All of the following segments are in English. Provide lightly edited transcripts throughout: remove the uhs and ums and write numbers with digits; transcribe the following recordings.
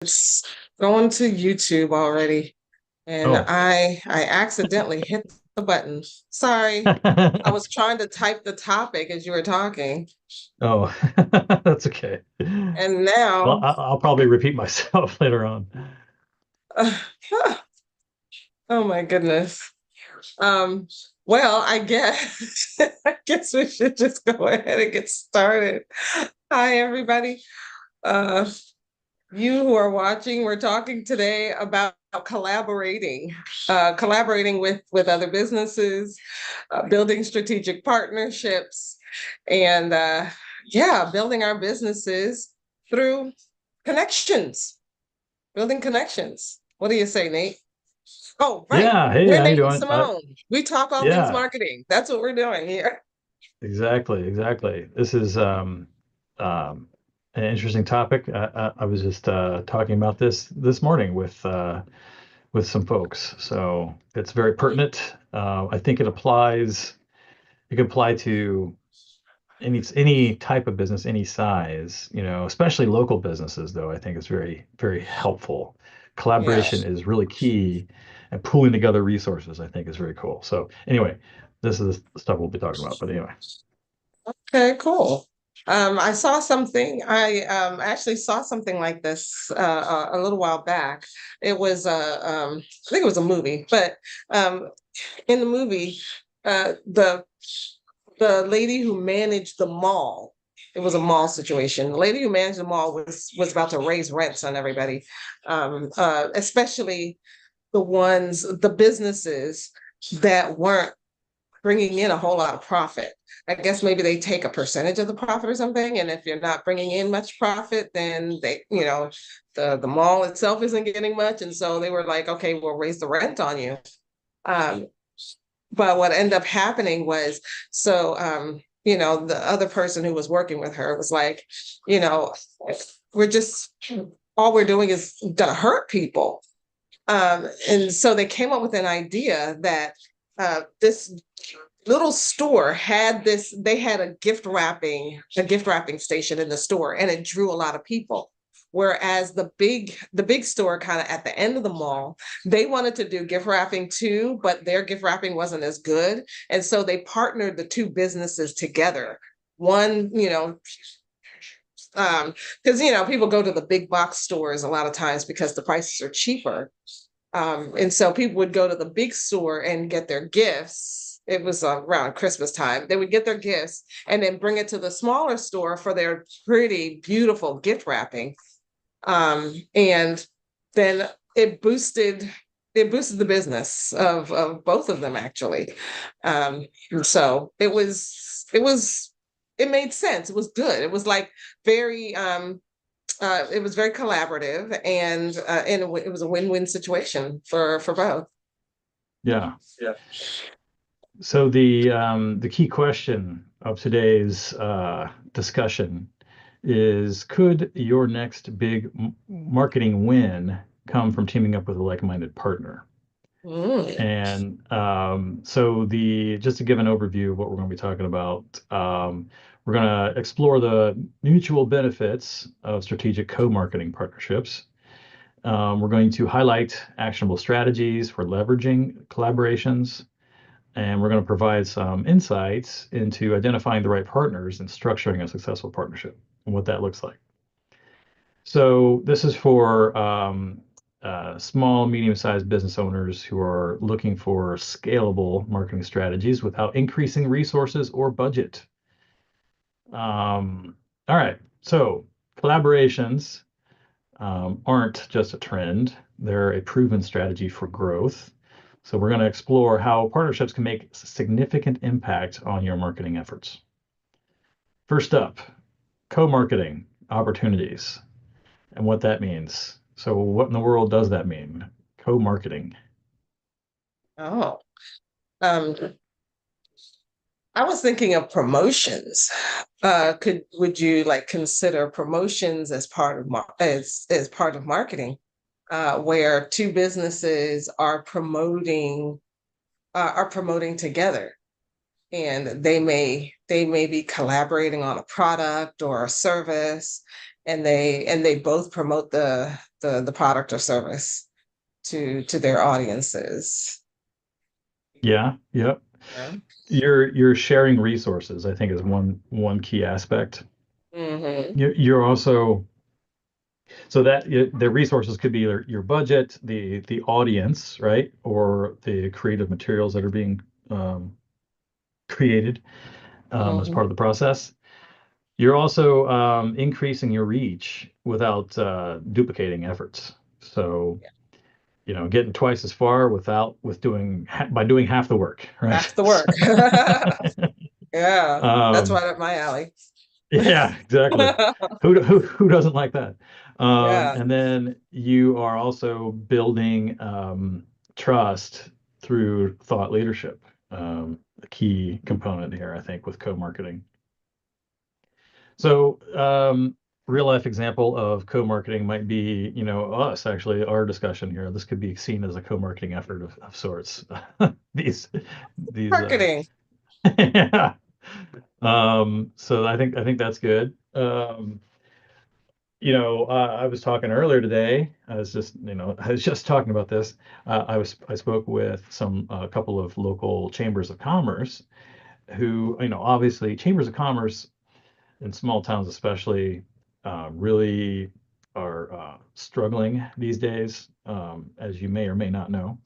It's going to YouTube already, and Oh. I accidentally hit the button. Sorry, I was trying to type the topic as you were talking, Oh, that's okay. and Well, now, I'll probably repeat myself later on. uh, oh my goodness. Um, well, I guess I guess we should just go ahead and get started. Hi, everybody. Uh, You who are watching, we're talking today about collaborating with other businesses, building strategic partnerships, and yeah, building our businesses through connections, building connections. What do you say, Nate? Oh, right. Yeah. Hey, We're how you Nate and doing? Simone. We talk all things Yeah, marketing. That's what we're doing here. exactly. This is um, an interesting topic. I was just talking about this morning with some folks, so it's very pertinent. I think it can apply to any type of business, any size, especially local businesses, though, I think is very helpful. Yeah. Collaboration is really key, and pooling together resources, I think, is very cool. So anyway, this is the stuff we'll be talking about. But anyway, Okay, cool. I saw something. I actually saw something like this a little while back. It was I think it was a movie, but um, in the movie, the lady who managed the mall. It was a mall situation. The lady who managed the mall was about to raise rents on everybody, especially the businesses that weren't bringing in a whole lot of profit. I guess maybe they take a percentage of the profit or something. And if you're not bringing in much profit, then the mall itself isn't getting much. And so they were like, okay, we'll raise the rent on you. Um, but what ended up happening was, the other person who was working with her was like, you know, we're just, all we're doing is gonna hurt people. And so they came up with an idea that this little store had they had a gift wrapping station in the store, and it drew a lot of people. Whereas the big store kind of at the end of the mall, they wanted to do gift wrapping too, but their gift wrapping wasn't as good. And so they partnered the two businesses together. One, because people go to the big box stores a lot of times because the prices are cheaper, and so people would go to the big store and get their gifts. It was around Christmas time. They would get their gifts and then bring it to the smaller store for their pretty beautiful gift wrapping. And then it boosted the business of both of them actually. So it made sense. It was good. It was like very it was very collaborative, and it was a win-win situation for both. yeah. So the key question of today's discussion is: could your next big marketing win come from teaming up with a like-minded partner? Mm. And so the just to give an overview of what we're going to be talking about, we're going to explore the mutual benefits of strategic co-marketing partnerships. We're going to highlight actionable strategies for leveraging collaborations, and we're going to provide some insights into identifying the right partners and structuring a successful partnership and what that looks like. So this is for small, medium-sized business owners who are looking for scalable marketing strategies without increasing resources or budget. All right, so collaborations aren't just a trend, they're a proven strategy for growth. So we're going to explore how partnerships can make significant impact on your marketing efforts. First up, co-marketing opportunities and what that means. So, what in the world does that mean? Co-marketing. Oh, um, I was thinking of promotions. Would you like consider promotions as part of as part of marketing, where two businesses are promoting together, and they may be collaborating on a product or a service, and they both promote the product or service to their audiences. Yeah, yep. Yeah. You're sharing resources, I think, is one key aspect. Hmm. You're also so that the resources could be your budget, the audience, right, or the creative materials that are being um, created as Hmm. part of the process. You're also increasing your reach without duplicating efforts. So, getting twice as far with doing by doing half the work, right? Half the work. So, Yeah, that's um, right up my alley. yeah, exactly. Who doesn't like that? Yeah. And then you are also building trust through thought leadership. A key component here, I think, with co-marketing. So, real life example of co-marketing might be, us actually, our discussion here. This could be seen as a co-marketing effort of sorts. These, these, Marketing. yeah. So I think that's good. I was talking earlier today. I was just talking about this. I spoke with a couple of local chambers of commerce who, obviously chambers of commerce in small towns especially really are struggling these days, as you may or may not know.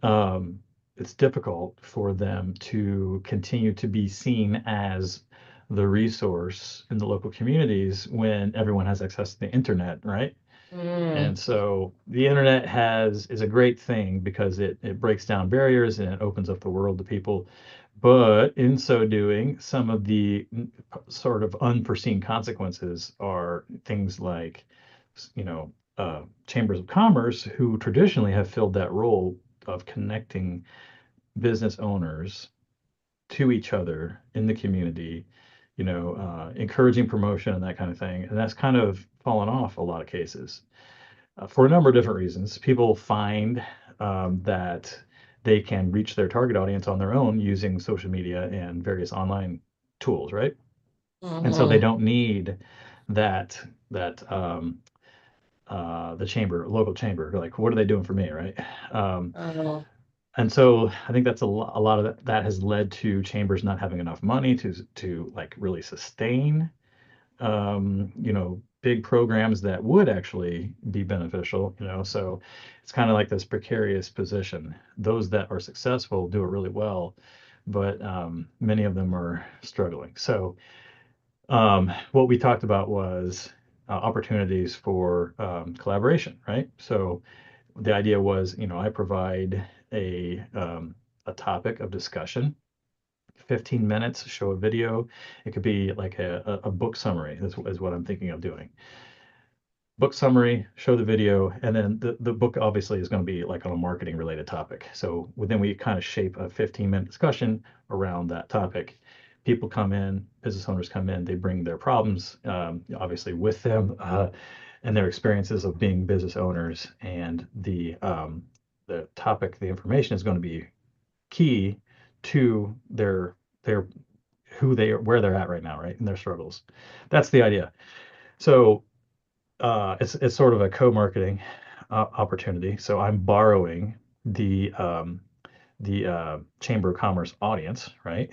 um, it's difficult for them to continue to be seen as the resource in the local communities when everyone has access to the internet, right? Mm, And so the internet is a great thing because it breaks down barriers and it opens up the world to people. But in so doing, some of the sort of unforeseen consequences are things like, chambers of commerce who traditionally have filled that role of connecting business owners to each other in the community, encouraging promotion and that kind of thing. And that's kind of fallen off a lot of cases for a number of different reasons. People find that they can reach their target audience on their own using social media and various online tools, right? And so they mhm, don't need that the local chamber. Like, what are they doing for me, right? Um, uh, and so I think that's a lot of that has led to chambers not having enough money to like really sustain big programs that would actually be beneficial, so it's kind of like this precarious position. Those that are successful do it really well, but many of them are struggling. So what we talked about was opportunities for collaboration, right? So the idea was, I provide a topic of discussion, 15 minutes, show a video. It could be like a book summary, is what I'm thinking of doing. Book summary, show the video, and then the book obviously is going to be like on a marketing related topic. So then we kind of shape a 15-minute discussion around that topic. People come in, business owners come in, they bring their problems, obviously with them, and their experiences of being business owners. And the topic, the information is going to be key to their where they're at right now, right, in their struggles. That's the idea. So it's sort of a co-marketing opportunity. So I'm borrowing the Chamber of Commerce audience, right?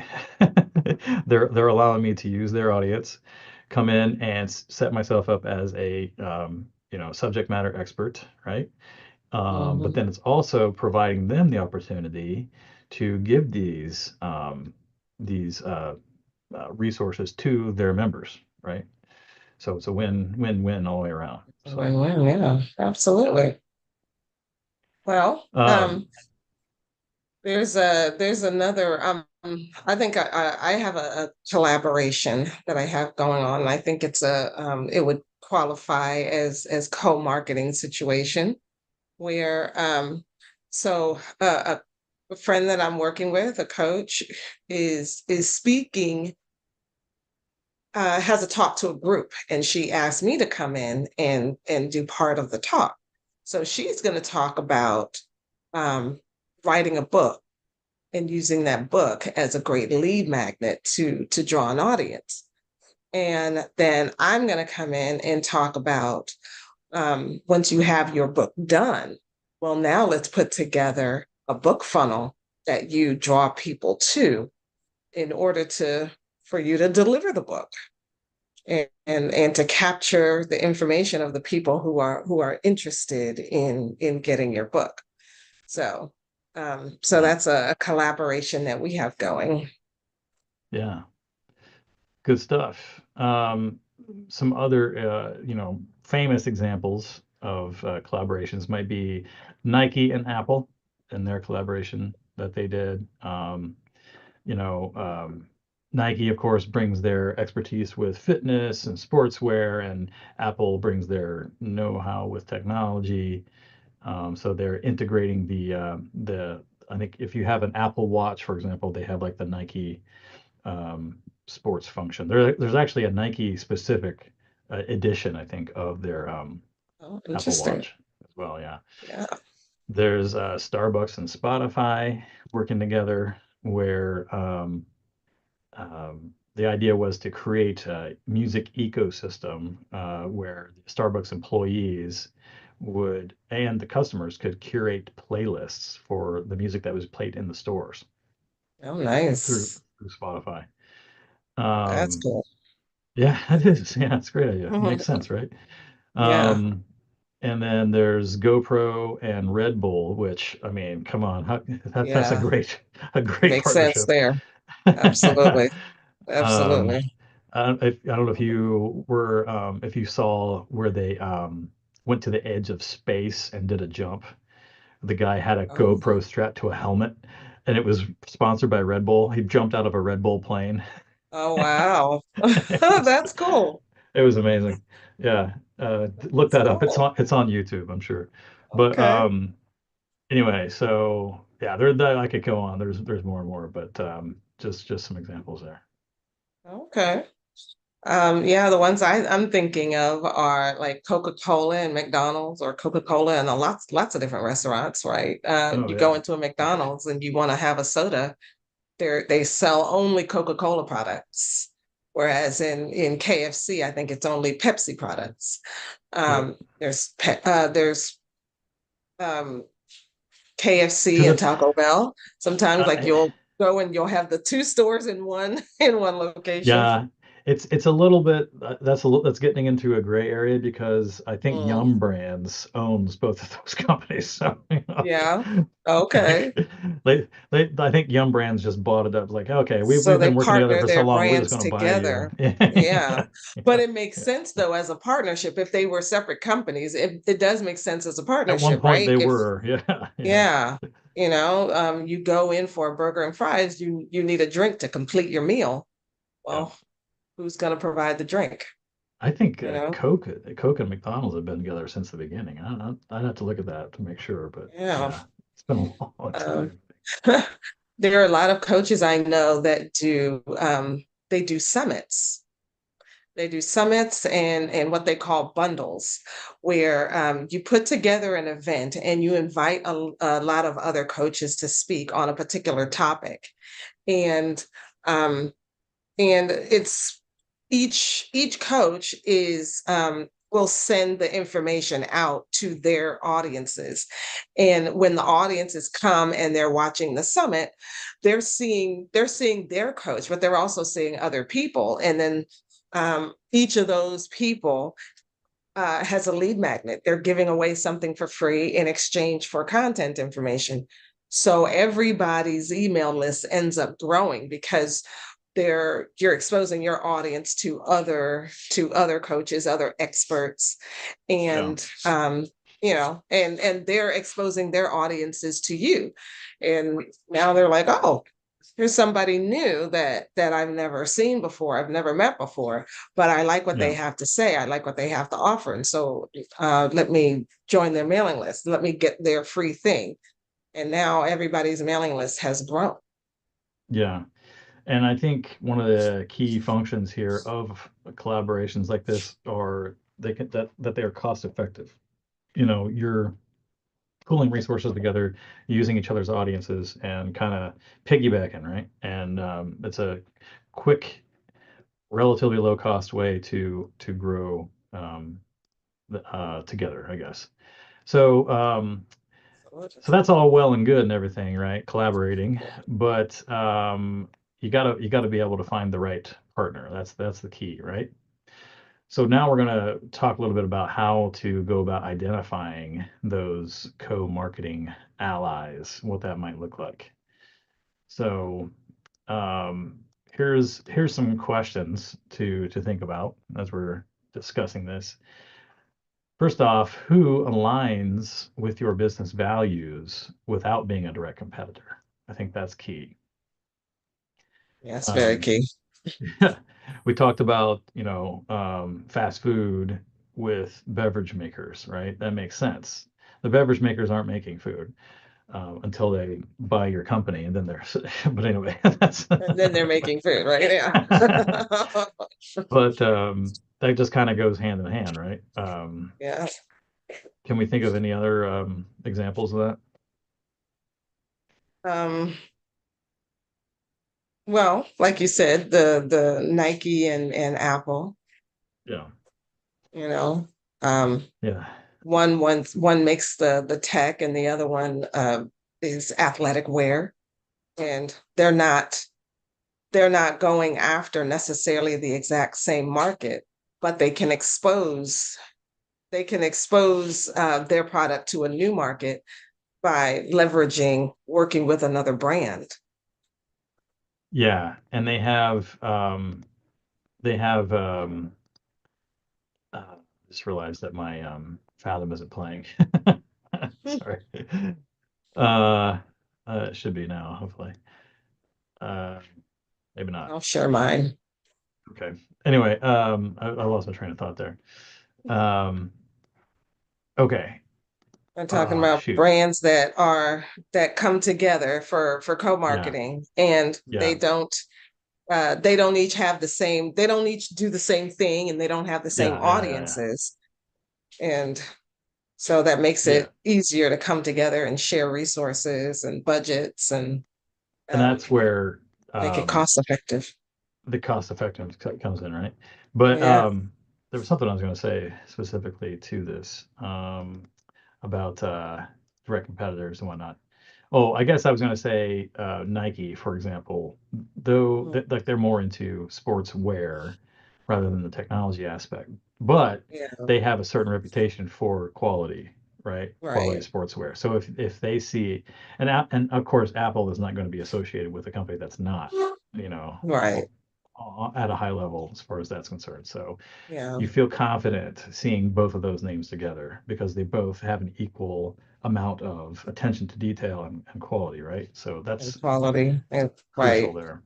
They're allowing me to use their audience, come in and set myself up as a subject matter expert, right? But mhm. then it's also providing them the opportunity to give these resources to their members, right? So it's a win-win-win all the way around. So, Win-win, yeah, absolutely. Well, um, there's another I think I have a collaboration that I have going on. I think it would qualify as co-marketing situation where so a friend that I'm working with, a coach, is speaking, has a talk to a group, and she asked me to come in and do part of the talk. So she's going to talk about um, writing a book and using that book as a great lead magnet to draw an audience. And then I'm going to come in and talk about once you have your book done, well, now let's put together a book funnel that you draw people to in order to for you to deliver the book and to capture the information of the people who are interested in getting your book. So so Yeah. that's a collaboration that we have going. Yeah. Good stuff. Some other, famous examples of collaborations might be Nike and Apple and their collaboration that they did. You know, Nike, of course, brings their expertise with fitness and sportswear, and Apple brings their know-how with technology. So they're integrating the. I think if you have an Apple Watch, for example, they have like the Nike sports function. There's actually a Nike specific edition, I think, of their Oh, Apple interesting. Watch as well. Yeah. Yeah. There's Starbucks and Spotify working together, where the idea was to create a music ecosystem where Starbucks employees would and the customers could curate playlists for the music that was played in the stores Oh, through nice. through Spotify. That's Um, cool. Yeah, it is. Yeah, it's a great idea. Makes sense, right? Yeah. Um, and then there's GoPro and Red Bull, which I mean, come on, that's Yeah. a great Makes sense partnership. there. Absolutely. Um, Absolutely. I don't know if you saw where they went to the edge of space and did a jump. The guy had a Oh, GoPro strapped to a helmet, and it was sponsored by Red Bull. He jumped out of a Red Bull plane. oh wow. It was That's cool. It was amazing. Yeah, look That's that up. cool. It's on YouTube, I'm sure. But Okay. anyway, so yeah, I could go on. There's more and more, but just some examples there. Okay. Yeah, the ones I'm thinking of are like Coca-Cola and McDonald's or Coca-Cola and lots of different restaurants, right? Oh You go yeah, into a McDonald's and you want to have a soda, they sell only Coca-Cola products. Whereas in KFC, I think it's only Pepsi products. right. There's um, KFC Because and it's Taco Bell. Sometimes like uh, you'll go and you'll have the two stores in one in one location. Yeah, it's a little bit that's getting into a gray area because I think Mm, Yum Brands owns both of those companies. So, yeah. Okay. like I think Yum Brands just bought it up. Like, okay, So we've they been working together partner for so their long, we're just brands going to buy you. together. Yeah. Yeah, But yeah, it makes yeah. sense though as a partnership. If they were separate companies, it does make sense as a At one partnership, point right? they If were. Yeah, yeah, yeah, you go in for a burger and fries, you need a drink to complete your meal. yeah. Well, who's going to provide the drink? I think You know? Coke and McDonald's have been together since the beginning. I'd have to look at that to make sure, but Yeah. yeah, it's been a long Um, time. there are a lot of coaches I know that do they do summits. They do summits and what they call bundles, where you put together an event and you invite a lot of other coaches to speak on a particular topic. And um, and it's each coach is will send the information out to their audiences, and when the audiences come and they're watching the summit, they're seeing their coach, but they're also seeing other people, and then each of those people has a lead magnet. They're giving away something for free in exchange for content information. So everybody's email list ends up growing because you're exposing your audience to other coaches, other experts, Yeah, and and they're exposing their audiences to you. And now they're like, oh, here's somebody new that I've never seen before, I've never met before, but I like what they yeah. have to say. I like what they have to offer. And so let me join their mailing list. Let me get their free thing. And now everybody's mailing list has grown. Yeah. And I think one of the key functions here of collaborations like this are that they are cost effective. You're pooling resources together, using each other's audiences, and kind of piggybacking, right? And it's a quick relatively low cost way to grow together, I guess. So so that's all well and good and everything, right? Collaborating, but you gotta be able to find the right partner. That's the key, right? So now we're gonna talk a little bit about how to go about identifying those co-marketing allies, what that might look like. So um, here's some questions to think about as we're discussing this. First off, who aligns with your business values without being a direct competitor? I think that's key. Yes, very Um, key. we talked about, fast food with beverage makers, right? That makes sense. The beverage makers aren't making food until they buy your company, and then they're. But anyway, that's. And then they're making food, right? Yeah. But that just kind of goes hand in hand, right? Yeah. Can we think of any other examples of that? Um, well, like you said, the Nike and Apple, Yeah, you know, um, yeah, one makes the tech and the other one is athletic wear, and they're not going after necessarily the exact same market, but they can expose their product to a new market by leveraging working with another brand. yeah. And they have just realized that my Fathom isn't playing. Sorry. Uh, it should be now, hopefully. Uh, maybe not. I'll share mine. Okay. Anyway, I lost my train of thought there. Um, okay. I'm talking about Shoot. brands that come together for Yeah. co-marketing, and they Yeah. don't each have the same, they don't each do the same thing, and they don't have the same Yeah. Yeah. Yeah. Yeah. audiences. And so that makes Yeah. it easier to come together and share resources and budgets and And um, that's where make it um, cost effective. the cost effectiveness comes in, right? But Yeah. there was something I was going to say specifically to this about direct competitors and whatnot. Oh, I guess I was going to say Nike, for example, though Mhm. like they're more into sports wear rather than the technology aspect, but Yeah. they have a certain reputation for quality, right? Quality Right. sportswear. So if they see, and of course Apple is not going to be associated with a company that's not, you know, Right. at a high level as far as that's concerned. So Yeah. you feel confident seeing both of those names together because they both have an equal amount of attention to detail and quality, right? So And that's quality. And crucial right. there.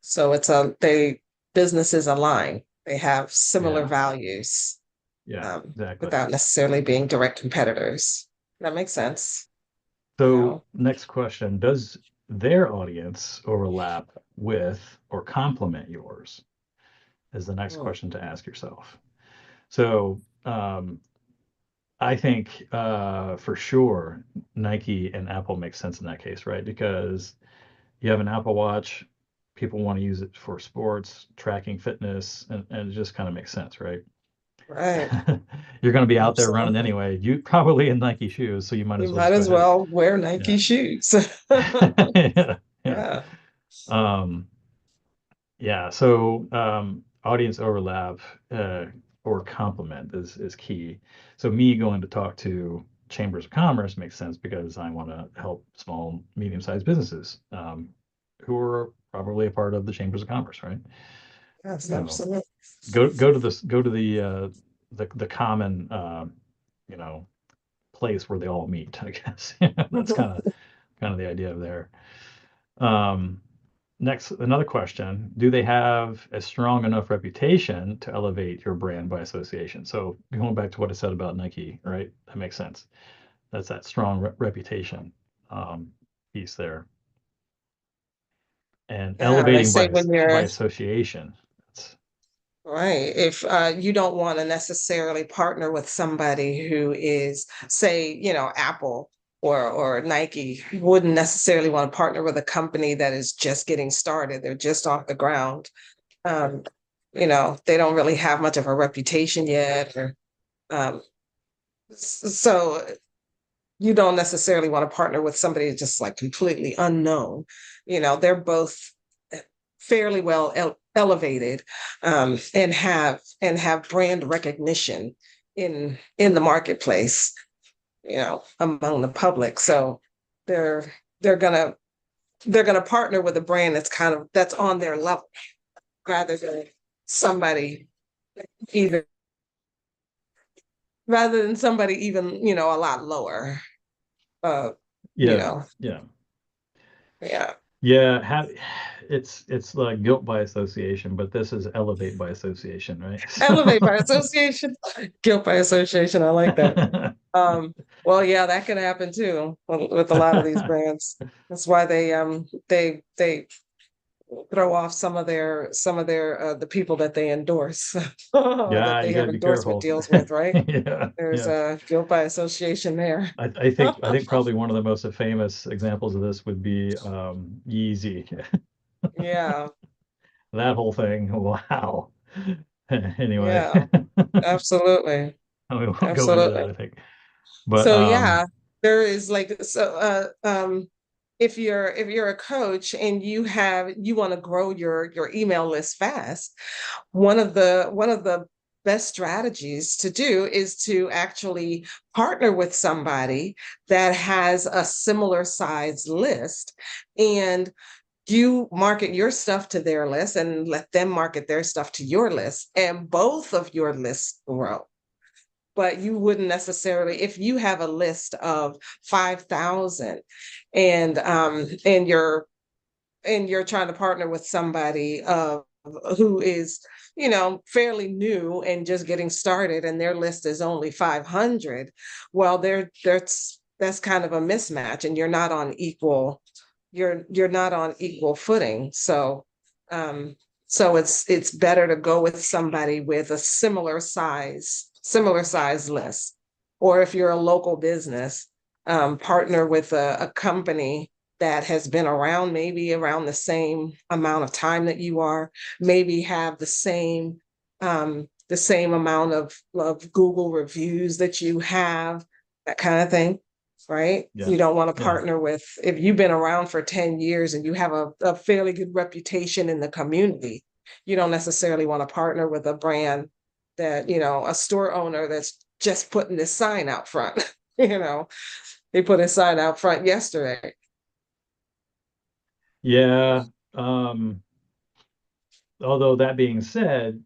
So they businesses align. They have similar Yeah, values, yeah, exactly. without necessarily being direct competitors. That makes sense. You So know. next question, does their audience overlap with or complement yours? Is the next Mm, question to ask yourself. So I think for sure Nike and Apple make sense in that case, right? Because you have an Apple Watch, people want to use it for sports, tracking fitness, and it just kind of makes sense, right? right. You're going to be out there running Absolutely. anyway. You probably in Nike shoes, so you might You as well might just go as ahead. well wear Yeah. Nike shoes. Yeah. Yeah. Yeah. Um, yeah. So audience overlap uh, or complement is key. So me going to talk to chambers of commerce makes sense because I want to help small, medium-sized businesses who are probably a part of the chambers of commerce, right? Yes, So absolutely. go to the common you know place where they all meet, I guess. That's kind of the idea of there. Um, next, another question: do they have a strong enough reputation to elevate your brand by association? So going back to what I said about Nike, right? That makes sense. That's that strong reputation um, piece there, and Yeah, they elevating say when by you're association. That's, right, if you don't want to necessarily partner with somebody who is, say, Apple or Nike, wouldn't necessarily want to partner with a company that is just getting started. They're just off the ground. Um, they don't really have much of a reputation yet, or um, so you don't necessarily want to partner with somebody that's just like completely unknown. They're both fairly well elevated, and have brand recognition in the marketplace, among the public. So they're they're gonna they're gonna partner with a brand that's on their level rather than somebody even a lot lower. Uh, you Yeah, know, yeah, yeah. yeah. It's like guilt by association, but this is elevate by association, right? Elevate by association, guilt by association. I like that. Um, well, yeah, that can happen too with a lot of these brands. That's why they throw off some of their the people that they endorse that Yeah, they you got have to be endorsement careful. deals with, right? Yeah, There's yeah. a guilt by association there. I think probably one of the most famous examples of this would be Yeezy. Yeah, That whole thing. Wow. Anyway, yeah, absolutely, we won't go into that, absolutely. I think. But So yeah, there is like so if you're a coach and you want to grow your email list fast, one of the best strategies to do is to actually partner with somebody that has a similar size list, and you market your stuff to their list and let them market their stuff to your list, and both of your lists grow. But you wouldn't necessarily, if you have a list of 5,000, and you're trying to partner with somebody who is fairly new and just getting started, and their list is only 500. Well, that's kind of a mismatch, and you're not on equal footing. So it's better to go with somebody with a similar size list. Or if you're a local business, partner with a company that has been around, maybe around the same amount of time that you are, maybe have the same amount of Google reviews that you have, that kind of thing. Right? yeah, You don't want to yeah, partner with, if you've been around for 10 years and you have a fairly good reputation in the community, you don't necessarily want to partner with a brand a store owner that's just putting this sign out front. They put a sign out front yesterday. yeah. Although that being said,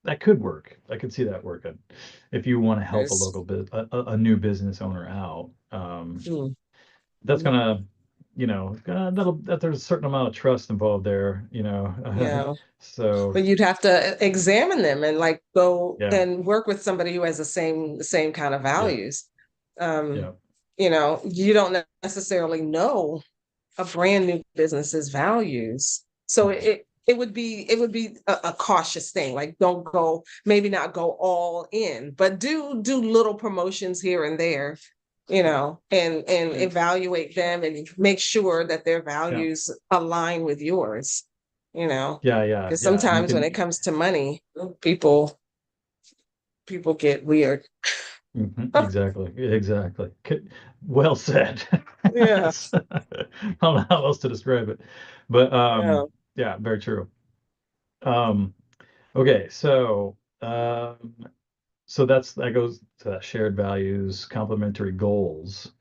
that could work. I could see that working if you want to help a There's, local a new business owner out. mm, That's mm, gonna, that there's a certain amount of trust involved there, yeah, So but you'd have to examine them and like go yeah, and work with somebody who has the same kind of yeah, values. Um, yeah, you don't necessarily know a brand new business's values. So mhm, it would be a cautious thing. Like, don't go, maybe not go all in, but do little promotions here and there, and evaluate them and make sure that their yeah, values align with yours, you know, yeah, yeah, because yeah. You sometimes when it can comes to money, people get weird. exactly, exactly. Well said. Yeah, I don't know how else to describe it, but yeah, yeah, very true. Um, okay, so that goes to that shared values, complementary goals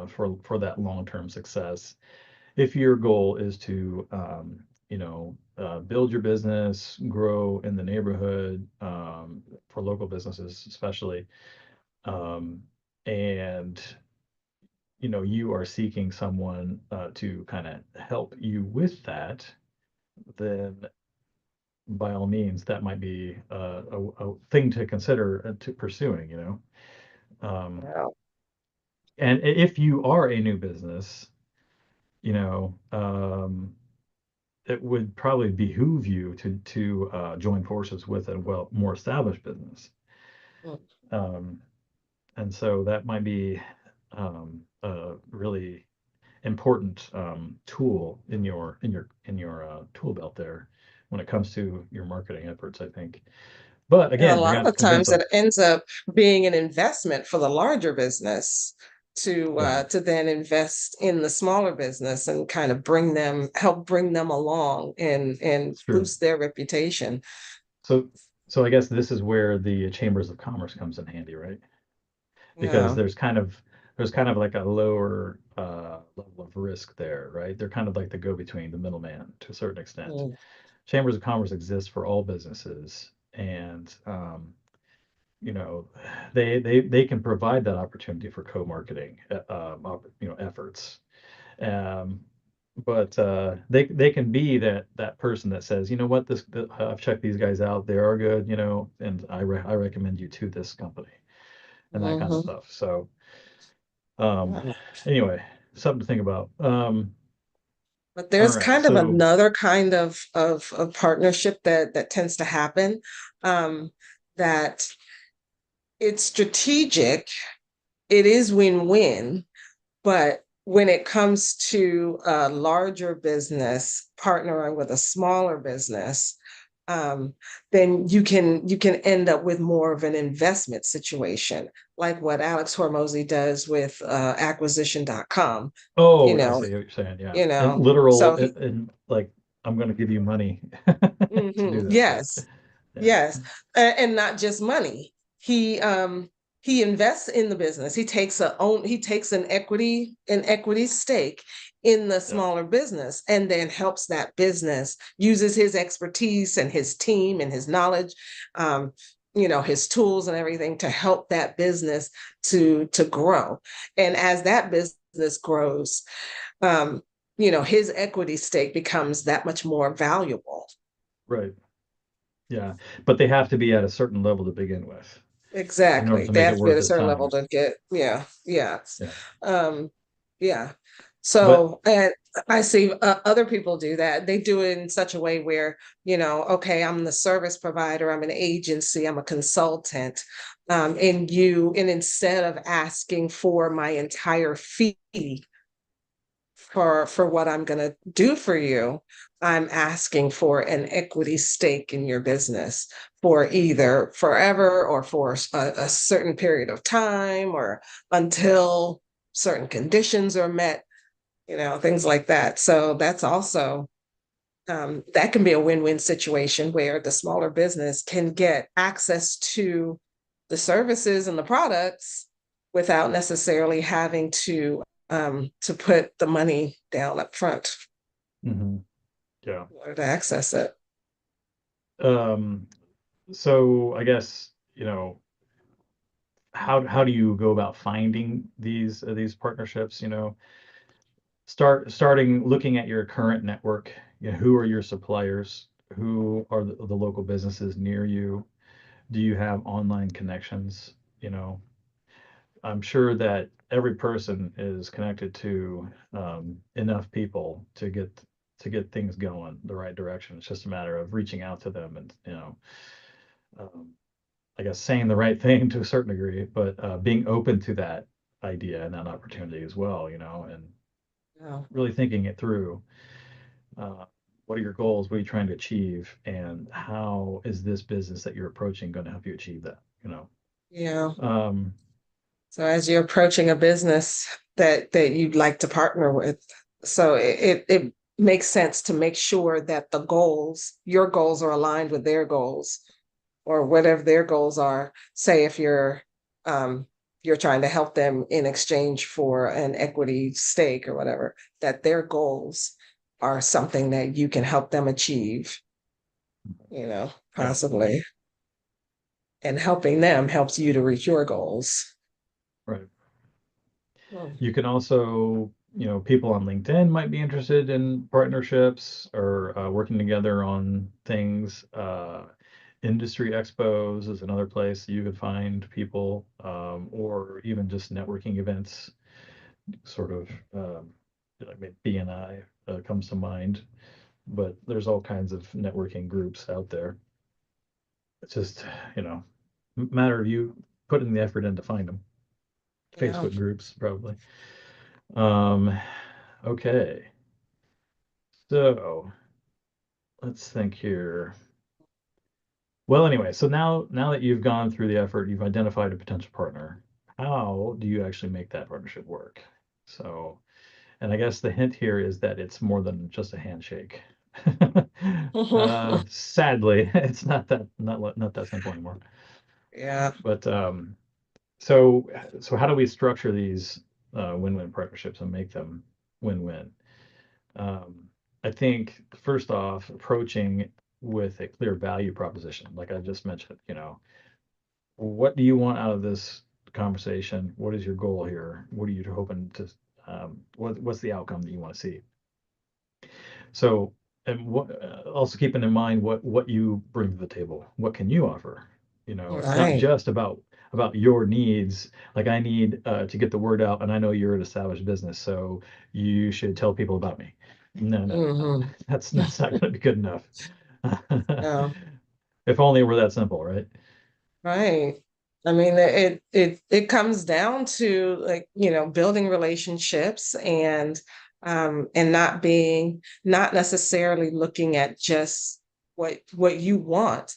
for that long-term success. If your goal is to build your business, grow in the neighborhood, for local businesses especially, um, and you are seeking someone to kind of help you with that, then by all means, that might be a thing to consider to pursuing. Um, yeah. and if you are a new business, you know, it would probably behoove you to join forces with a more established business. Mm. Um, and so that might be really important tool in your tool belt there when it comes to your marketing efforts, I think. But And a again, you're gonna lot have to of convince times it them. ends up being an investment for the larger business Yeah, to then invest in the smaller business and kind of help bring them along and it's true. boost their reputation. So, so I guess this is where the chambers of commerce comes in handy, right? Because Yeah. there's kind of like a lower level of risk there, right? They're kind of like the go-between, the middleman to a certain extent. Mm. Chambers of commerce exist for all businesses, and they can provide that opportunity for co-marketing, efforts. Um, but they can be that person that says, you know what, I've checked these guys out, they are good, and I recommend you to this company and that kind of Mhm. stuff. So um, Yeah. anyway, something to think about. But All there's right, kind of so another kind of partnership that tends to happen, that it's strategic, it is win-win, but when it comes to a larger business partnering with a smaller business, um, then you can end up with more of an investment situation, like what Alex Hormozy does with acquisition.com, you oh, I know, see what you're saying. Yeah, you and know. literal So and like I'm going to give you money to do this. Yeah, yes, yeah, yes, and not just money. He invests in the business. He takes an equity stake in the yeah. smaller business and then helps that business, uses his expertise and his team and his knowledge, um, his tools and everything to help that business to grow. And as that business grows, um, his equity stake becomes that much more valuable. Right. Yeah, but they have to be at a certain level to begin with in order Exactly. to They make it have to be at worth a his certain level time. to get, yeah, yeah. Yeah. Um, yeah. But So, and I see other people do that. They do it in such a way where, okay, I'm the service provider, I'm an agency, I'm a consultant. And instead of asking for my entire fee for what I'm going to do for you, I'm asking for an equity stake in your business for either forever or for a certain period of time or until certain conditions are met, things like that. So that's also that can be a win-win situation where the smaller business can get access to the services and the products without necessarily having to put the money down up front mhm, yeah. in order to access it. Um, so I guess, how do you go about finding these partnerships? Starting looking at your current network. Who are your suppliers? Who are the local businesses near you? Do you have online connections? I'm sure that every person is connected to enough people to get things going the right direction. It's just a matter of reaching out to them and um, I guess saying the right thing to a certain degree, but being open to that idea and that opportunity as well. And Yeah, really thinking it through. Uh, what are your goals? What are you trying to achieve? And how is this business that you're approaching going to help you achieve that? yeah. Um, So as you're approaching a business that you'd like to partner with, so it makes sense to make sure that your goals are aligned with their goals or whatever their goals are. Say if um, you're trying to help them in exchange for an equity stake or whatever, that their goals are something that you can help them achieve, yeah, possibly. And helping them helps you to reach your goals. right. Hmm. You can also, people on LinkedIn might be interested in partnerships or working together on things. Industry expos is another place you could find people, or even just networking events, sort of like maybe BNI comes to mind, but there's all kinds of networking groups out there. It's just, you know, matter of you putting the effort in to find them. Yeah. Facebook groups, probably. Um, Okay. So let's think here. Well, anyway, so now that you've gone through the effort, you've identified a potential partner, how do you actually make that partnership work? So, and I guess the hint here is that it's more than just a handshake. Sadly, it's not that simple anymore. Yeah, But so how do we structure these win-win partnerships and make them win-win? Um, I think first off, approaching with a clear value proposition, like I just mentioned, what do you want out of this conversation? What is your goal here? What are you hoping to, what's the outcome that you want to see? So, and also keeping in mind what you bring to the table. What can you offer? It's not right. just about your needs. Like I need to get the word out, and I know you're an established business, so you should tell people about me. No, no, no, no. Hmm. That's not going to be good enough. Yeah, If only it were that simple, right? right. I mean, it comes down to, like, building relationships, and not necessarily looking at just what you want.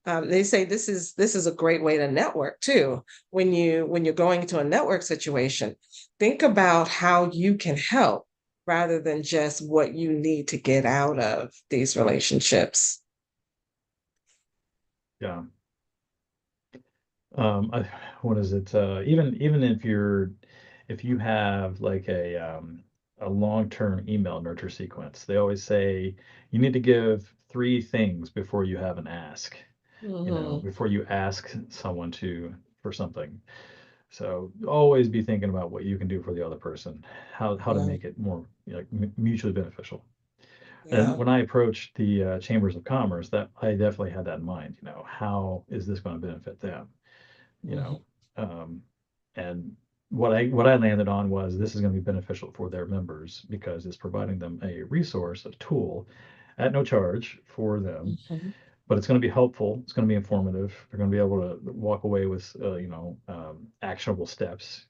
They say this is a great way to network too. When you're going into a network situation, think about how you can help rather than just what you need to get out of these relationships. Yeah. I, what is it? Even if you have like a long-term email nurture sequence, they always say you need to give three things before you have an ask, Hmm. before you ask someone for something. So always be thinking about what you can do for the other person, how to Yeah, make it more mutually beneficial. And yeah. when I approached the chambers of commerce, that I definitely had that in mind. How is this going to benefit them? you Hmm. know, um, and what I landed on was this is going to be beneficial for their members because it's providing them a resource, a tool at no charge for them, Hmm. but it's going to be helpful. It's going to be informative. They're going to be able to walk away with, actionable steps,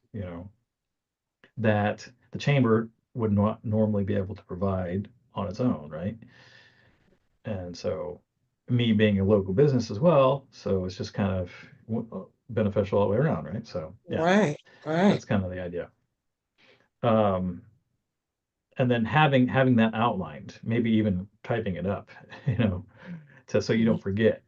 that the chamber would not normally be able to provide on its own, right? And so, me being a local business as well, so it's just kind of beneficial all the way around, right? So, yeah, Right, right. that's kind of the idea. Um, and then having that outlined, maybe even typing it up, you know, so you Mhm. don't forget.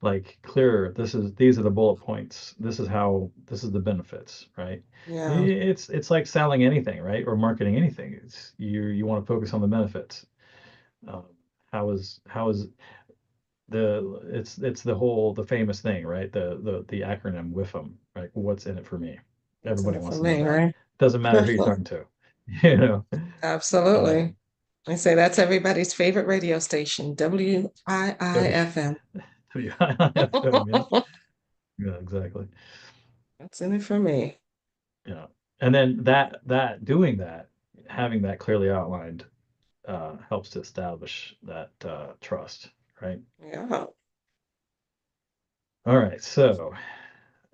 Like clear, these are the bullet points. This is the benefits, right? Yeah, It's like selling anything, right? Or marketing anything. You want to focus on the benefits. Um, how is the famous thing, right? The acronym WIFM, right? What's in it for me? that's in Everybody it for wants to know me, that. right? Doesn't matter who you're talking to, you know. Absolutely. Um, I say that's everybody's favorite radio station, W WIIFM. WIFM, yeah, yeah, exactly, That's in it for me. yeah. And then doing that, having that clearly outlined, helps to establish that trust, right? Yeah. All right, so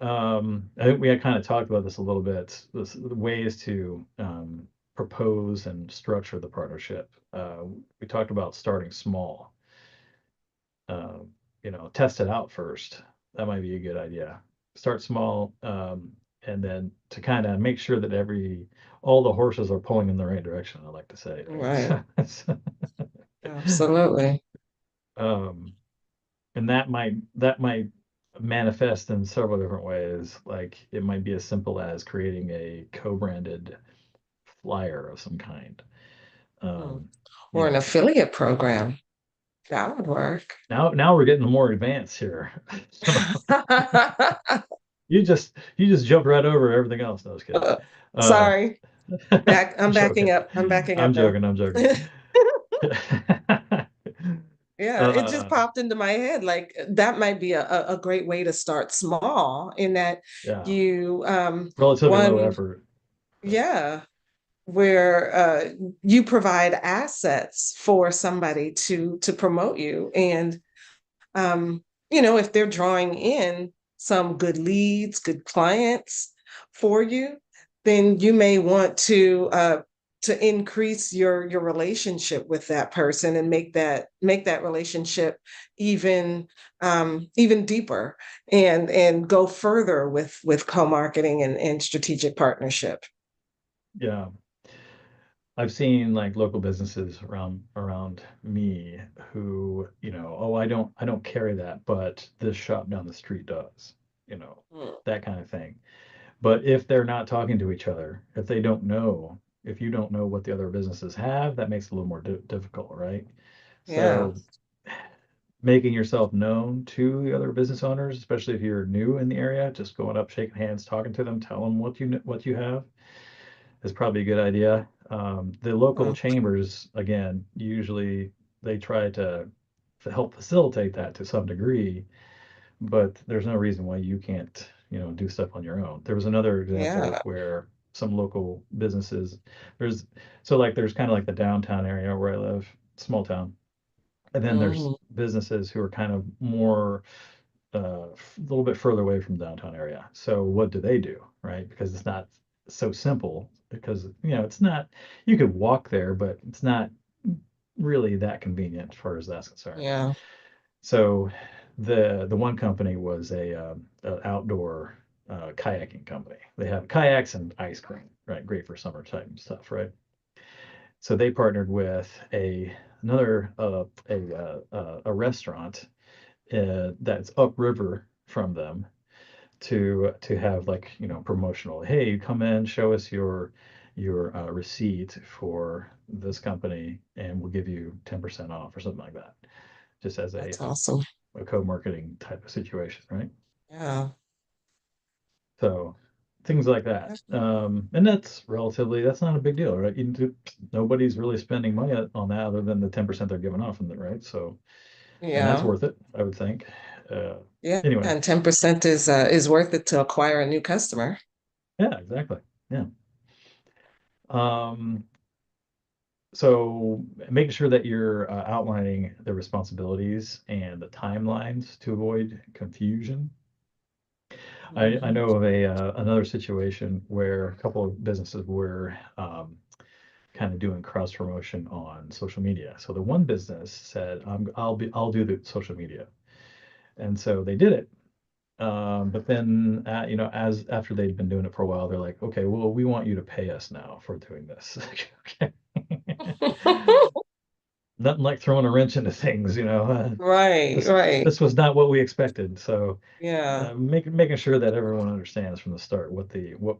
I think we had kind of talked about this a little bit, the ways to propose and structure the partnership. We talked about starting small, um, test it out first. That might be a good idea. Start small, and then to kind of make sure that all the horses are pulling in the right direction, I like to say, Right. right? Absolutely. um, and that might manifest in several different ways. Like it might be as simple as creating a co-branded flyer of some kind. Mm. Um, you Or an know, affiliate program. That would work. now we're getting more advanced here. So you just jumped right over everything else. No, I was kidding. Uh, Sorry. I'm I'm backing joking. up. I'm backing I'm up now. joking. I'm joking. Yeah, it just uh, popped into my head. Like that might be a great way to start small, in that yeah, you relatively low one, effort. But yeah, where you provide assets for somebody to promote you. And if they're drawing in some good leads, good clients for you, then you may want to to increase your relationship with that person and make that relationship even even deeper and go further with co-marketing and strategic partnership. Yeah. I've seen like local businesses around me who, oh, I don't carry that, but this shop down the street does, you know, Mm. that kind of thing. But if they're not talking to each other, if they don't know, if you don't know what the other businesses have, that makes it a little more difficult, right? Yeah. So making yourself known to the other business owners, especially if you're new in the area, just going up, shaking hands, talking to them, tell them what you have is probably a good idea. The local Mm. chambers, again, usually they try to help facilitate that to some degree, but there's no reason why you can't, do stuff on your own. There was another example Yeah. where some local businesses, there's so like there's kind of like the downtown area where I live, small town, and then there's Hmm. businesses who are kind of more a little bit further away from the downtown area. So what do, right? Because it's not so simple because it's not you could walk there, but it's not really that convenient as far as that's concerned. Yeah. So the one company was a outdoor kayaking company. They have kayaks and ice cream, right? Great for summertime stuff, right? So they partnered with another a restaurant that's upriver from them to have like promotional. Hey, come in, show us your receipt for this company, and we'll give you 10% off or something like that, just as That's awesome. a co-marketing type of situation, right? Yeah. So things like that, and that's not a big deal, right? Nobody's really spending money on that other than the 10% they're giving off from it, right? So, and that's Yeah. worth it, I would think. Uh, Yeah. anyway, And 10% is worth it to acquire a new customer. yeah, exactly. Yeah. Um, so making sure that you're outlining the responsibilities and the timelines to avoid confusion. I Mhm. know of another situation where a couple of businesses were kind of doing cross promotion on social media. So the one business said, I'll do the social media," and so they did it. But then, as after they'd been doing it for a while, they're like, "Okay, well, we want you to pay us now for doing this." Okay. Nothing like throwing a wrench into things, Right, this right. this was not what we expected. So Yeah. making sure that everyone understands from the start what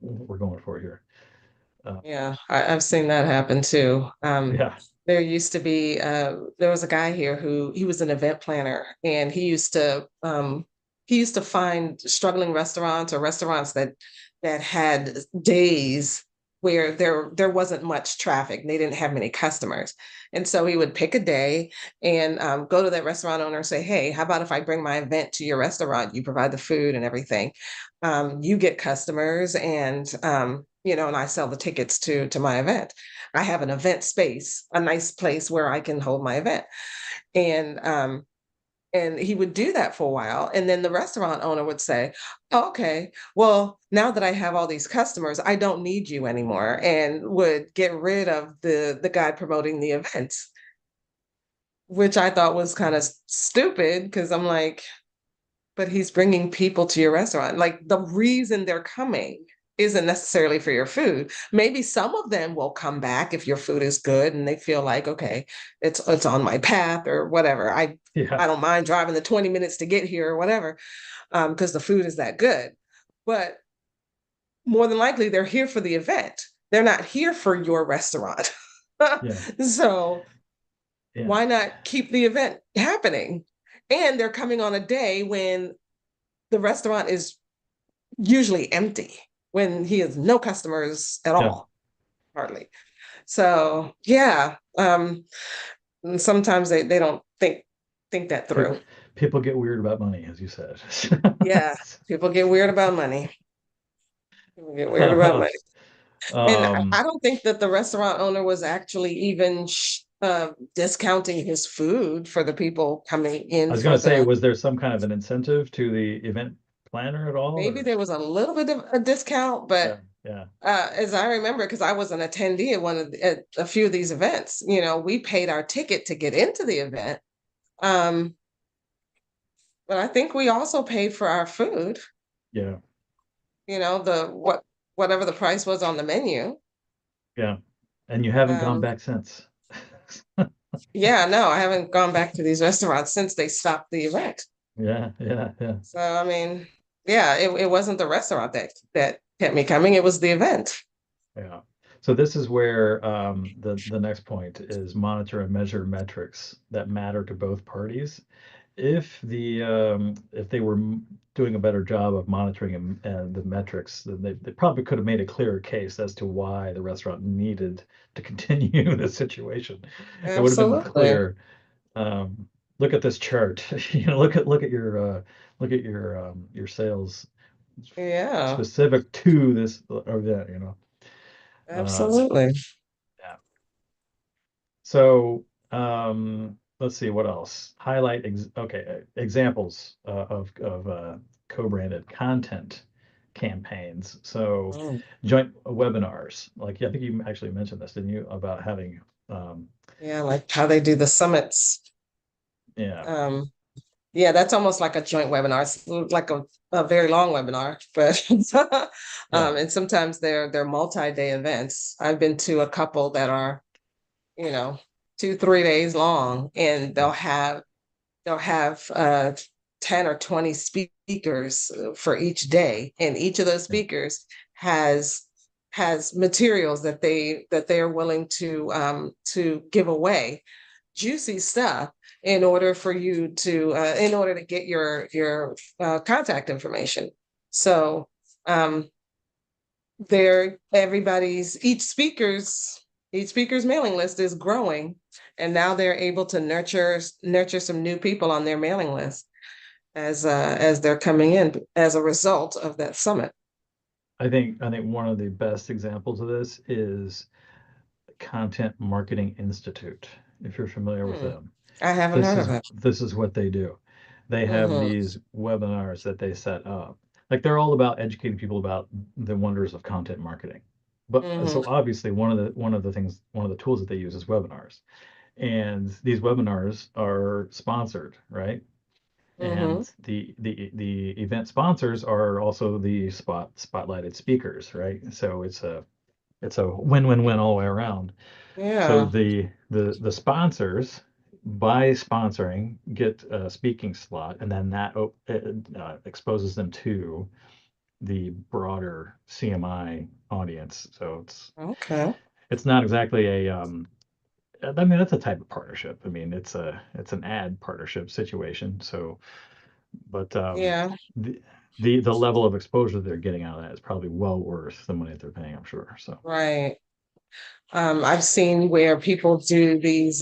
we're going for here. Uh, Yeah, I've seen that happen too. yeah, There used to be there was a guy here who he was an event planner and he used to find struggling restaurants or restaurants that had days where there wasn't much traffic. They didn't have many customers. And so he would pick a day and go to that restaurant owner and say, "Hey, how about if I bring my event to your restaurant? You provide the food and everything. You get customers and I sell the tickets to my event. I have an event space, a nice place where I can hold my event." And he would do that for a while, and then the restaurant owner would say, "Oh, okay, well, now that I have all these customers, I don't need you anymore," and would get rid of the guy promoting the events, which I thought was kind of stupid because I'm like, but he's bringing people to your restaurant. Like the reason they're coming isn't necessarily for your food. Maybe some of them will come back if your food is good and they feel like, okay, it's on my path or whatever. yeah, I don't mind driving the 20 minutes to get here or whatever, because the food is that good. But more than likely they're here for the event. They're not here for your restaurant. yeah, So yeah, why not keep the event happening? And they're coming on a day when the restaurant is usually empty, when he has no customers at yeah. all, hardly. So yeah, sometimes they don't think that through. People get weird about money, as you said. Yeah, people get weird about money. People get weird about Uh, money. And I don't think that the restaurant owner was actually even discounting his food for the people coming I in was going for to say, the. was there some kind of an incentive to the event planner at all, Maybe or there was a little bit of a discount, but yeah, yeah, as I remember, because I was an attendee at at a few of these events, we paid our ticket to get into the event. Um, but I think we also paid for our food, Yeah, whatever the price was on the menu. yeah. And you haven't gone Um, back since. yeah, no, I haven't gone back to these restaurants since they stopped the event. Yeah, yeah, yeah. So I mean, yeah, it wasn't the restaurant that kept me coming, it was the event. Yeah. So this is where the next point is monitor and measure metrics that matter to both parties. If they were doing a better job of monitoring the metrics, then they probably could have made a clearer case as to why the restaurant needed to continue the situation. It would have been Absolutely. clear. Look at this chart. Look at your sales Yeah, specific to this event. Um, absolutely. yeah. So let's see what else. Highlight examples of co-branded content campaigns. So Mm. joint webinars. Like yeah, I think you actually mentioned this, didn't you, about having um, Yeah, like how they do the summits. yeah, Um, yeah, that's almost like a joint webinar. It's like a very long webinar, but yeah, and sometimes they're multi-day events. I've been to a couple that are, you know, 2, 3 days long, and yeah, they'll have 10 or 20 speakers for each day, and each of those yeah. speakers has has materials that they are willing to give away, juicy stuff, in order to get your contact information. So um they're everybody's each speaker's mailing list is growing, and now they're able to nurture some new people on their mailing list as they're coming in as a result of that summit. I think one of the best examples of this is Content Marketing Institute, if you're familiar with Hmm. them. I haven't This heard of is it. this is what they do. They have Mm-hmm. these webinars that they set up. Like they're all about educating people about the wonders of content marketing. But so Mm-hmm. obviously one of the tools that they use is webinars. And these webinars are sponsored, right? Mm-hmm. And the event sponsors are also the spotlighted speakers, right? So it's a win-win-win all the way around. So Yeah. the sponsors by sponsoring get a speaking slot, and then that exposes them to the broader CMI audience. So Okay. it's not exactly I mean that's a type of partnership. I mean it's an ad partnership situation. So but Yeah. the the level of exposure they're getting out of that is probably well worth the money that they're paying, I'm sure. So Right. I've seen where people do these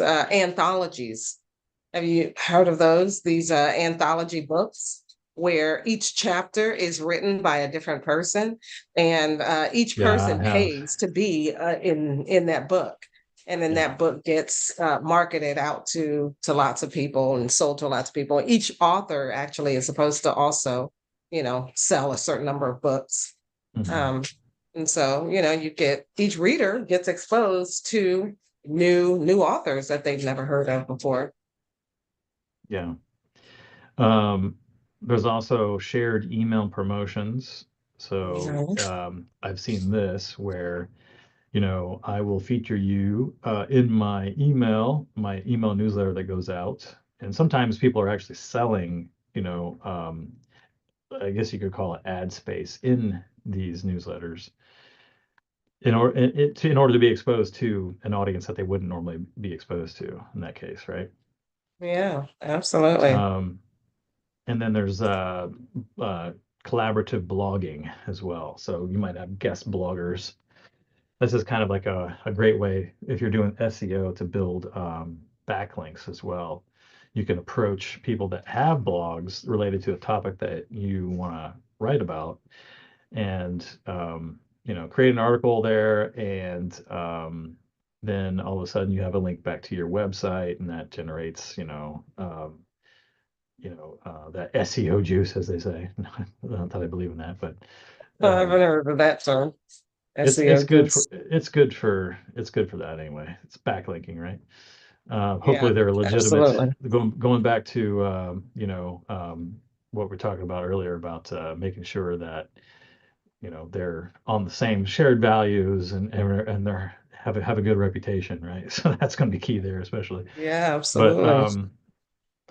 anthologies. Have you heard of those? These anthology books where each chapter is written by a different person, and each yeah, person I have. pays to be in that book, and then Yeah. that book gets marketed out to lots of people and sold to lots of people. Each author actually is supposed to also, sell a certain number of books. Mhm. Um, and so, each reader gets exposed to new authors that they've never heard of before. Yeah. Um, there's also shared email promotions. So Mhm. I've seen this where, I will feature you in my email newsletter that goes out. And sometimes people are actually selling, I guess you could call it ad space in these newsletters in order to be exposed to an audience that they wouldn't normally be exposed to in that case, right? Yeah, absolutely. Um, And then there's uh, collaborative blogging as well. So you might have guest bloggers. This is kind of like a great way if you're doing SEO to build backlinks as well. You can approach people that have blogs related to a topic that you want to write about and create an article there and then all of a sudden you have a link back to your website and that generates that SEO juice, as they say. Not that I believe in that, but I haven't Um, heard of that term. it's SEO good for goes. that anyway. It's backlinking, right? Yeah, Hopefully they're legitimate. absolutely. Going back to what we're talking about earlier about making sure that they're on the same shared values and they're have a good reputation, right? So that's going to be key there, especially. Yeah, But absolutely.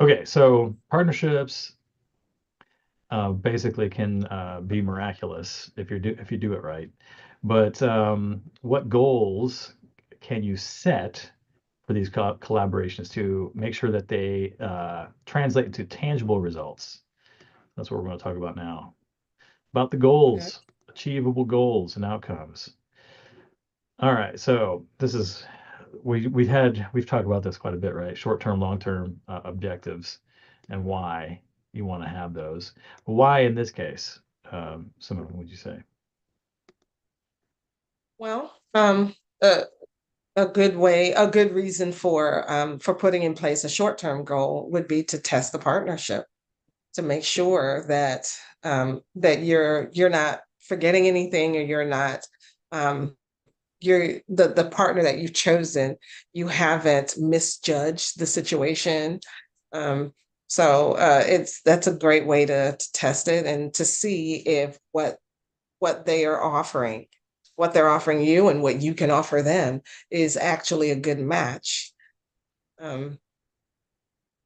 okay, so partnerships basically can be miraculous if you do it right. But what goals can you set for these collaborations to make sure that they translate into tangible results? That's what we're going to talk about now. About the Okay. goals, achievable goals and outcomes. All right, so this is we've talked about this quite a bit, right? Short term, long term objectives, and why you want to have those. Why in this case? Simone, would you say? Well, a good way, a good reason for putting in place a short-term goal would be to test the partnership, to make sure that that you're not forgetting anything, or you're not you're the partner that you've chosen, you haven't misjudged the situation. Um, it's that's a great way to test it and to see if what they are offering, what they're offering you and what you can offer them is actually a good match. Um,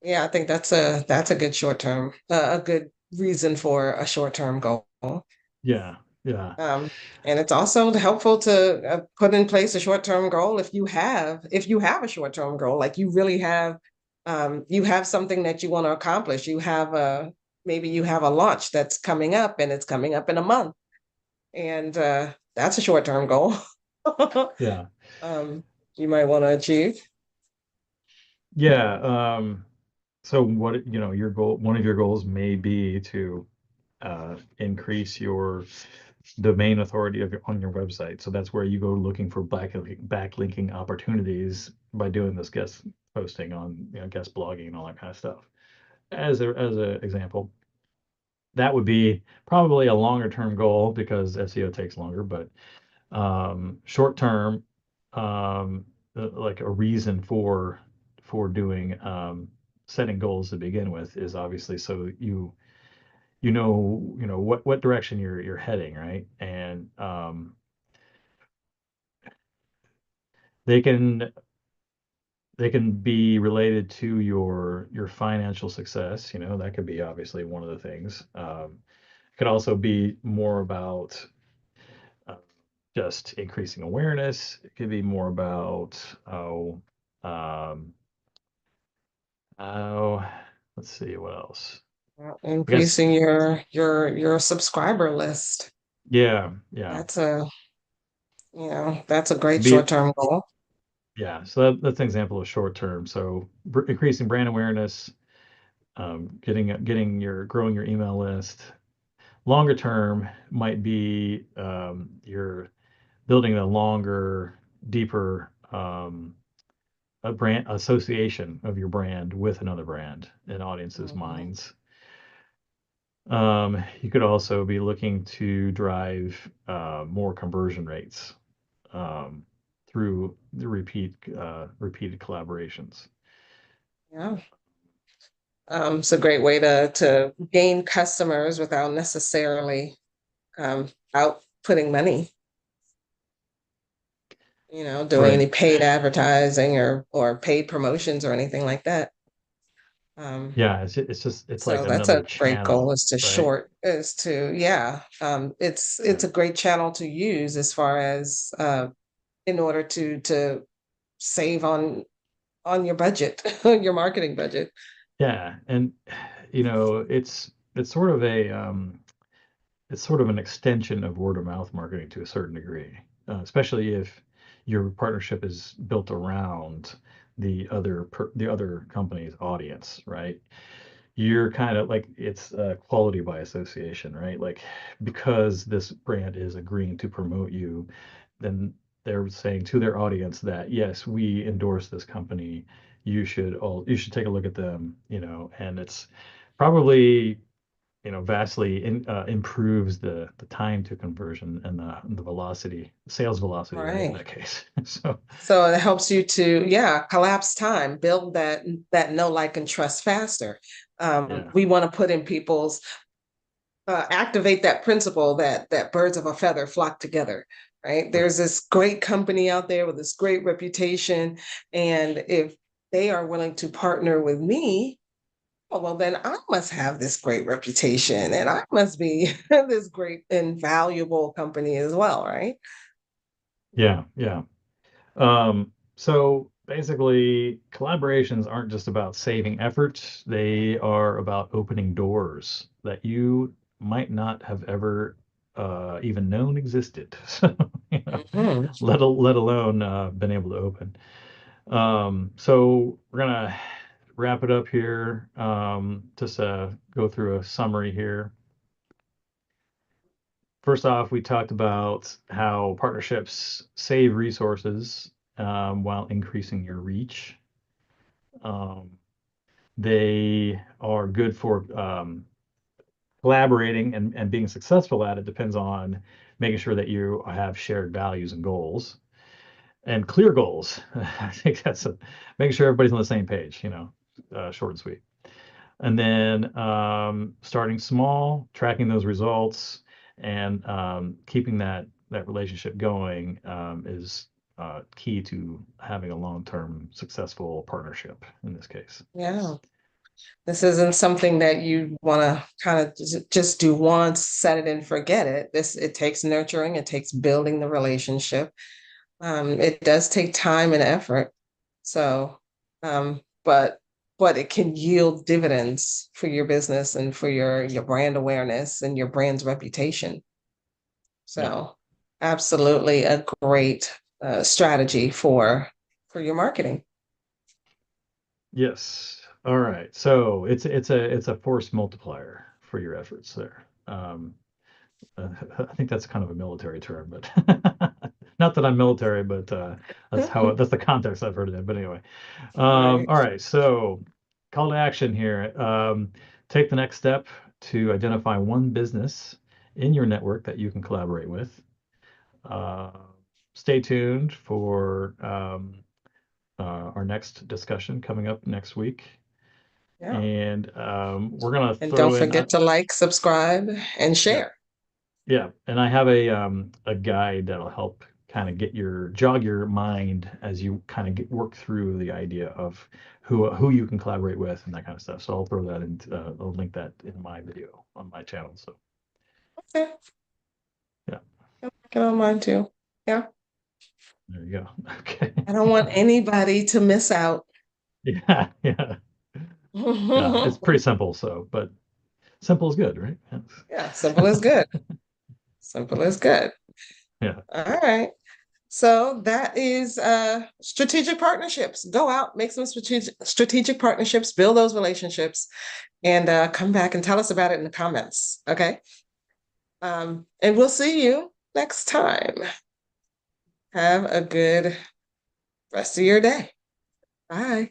yeah, I think that's a good short term, a good reason for a short term goal. Yeah, yeah, Um, and it's also helpful to put in place a short term goal if you have a short term goal, like you have something that you want to accomplish. You have a maybe you have a launch that's coming up and it's coming up in a month, and that's a short term goal. yeah, um, you might want to achieve. yeah. So what your goal, one of your goals may be to increase your domain authority on your website. So that's where you go looking for backlinking opportunities by doing this guest posting on guest blogging and all that kind of stuff. As a example, that would be probably a longer term goal because SEO takes longer, but short term, like a reason for doing setting goals to begin with is obviously so you know what direction you're heading, right? And they can they can be related to your financial success. That could be obviously one of the things. It could also be more about uh, just increasing awareness. It could be more about um, oh, let's see what else. I guess Increasing your subscriber list. yeah, yeah. That's a that's a great Be short-term goal. Yeah, so that's an example of short term. So increasing brand awareness, getting your growing your email list. Longer term might be you're building a longer, deeper a brand association of your brand with another brand in audiences' Mhm. minds. You could also be looking to drive more conversion rates um, through the repeated collaborations. Yeah. It's a great way to gain customers without necessarily out putting money, doing Right. any paid advertising or paid promotions or anything like that. Um, Yeah, it's like so that's another a great goal, channel, is to right? short is to yeah. Yeah. It's a great channel to use as far as in order to save on your budget, your marketing budget. Yeah, and it's sort of it's sort of an extension of word of mouth marketing to a certain degree, especially if your partnership is built around the other company's audience, right? You're kind of like it's quality by association, right? Like because this brand is agreeing to promote you, then they're saying to their audience that yes, we endorse this company. You should take a look at them, and it's probably vastly improves the time to conversion and the velocity, sales velocity, right, in Right. that case. So So it helps you to, yeah, collapse time, build that know, like, and trust faster. yeah, We want to put in people's activate that principle that birds of a feather flock together, right? right. There's this great company out there with this great reputation, and if they are willing to partner with me, oh, well, then I must have this great reputation, and I must be this great and valuable company as well, right? Yeah, yeah. So basically, collaborations aren't just about saving effort, they are about opening doors that you might not have ever even known existed. So, Mhm. let alone been able to open. So we're gonna wrap it up here. Just go through a summary here. First off, we talked about how partnerships save resources while increasing your reach. Um, they are good for collaborating and being successful at it depends on making sure that you have shared values and goals and clear goals. I think making sure everybody's on the same page, short and sweet. And then starting small, tracking those results, and keeping that relationship going is key to having a long-term successful partnership in this case. Yeah. This isn't something that you want to kind of just do once, set it and forget it. It takes nurturing, it takes building the relationship. It does take time and effort. So, but it can yield dividends for your business and for your brand awareness and your brand's reputation. Yeah. So, absolutely a great strategy for your marketing. Yes. All right. So it's a force multiplier for your efforts there. I think that's kind of a military term, but not that I'm military, but that's the context I've heard it in. But anyway, Right. all right. So call to action here. Take the next step to identify one business in your network that you can collaborate with. Uh, Stay tuned for our next discussion coming up next week. Yeah. And we're gonna And don't throw in, forget to like, subscribe, and yeah, share. yeah, and I have a guide that'll help kind of jog your mind as you kind of work through the idea of who you can collaborate with and that kind of stuff. So I'll throw that in, I'll link that in my video on my channel. So Okay. yeah, I like it on mine too. Yeah. there you go. Okay. I don't want anybody to miss out. Yeah, yeah, yeah. It's pretty simple. So, but simple is good, right? Yeah, simple is good. Simple is good. Yeah. All right. So that is strategic partnerships. Go out, make some strategic partnerships, build those relationships, and come back and tell us about it in the comments. Okay. And we'll see you next time. Have a good rest of your day. Bye.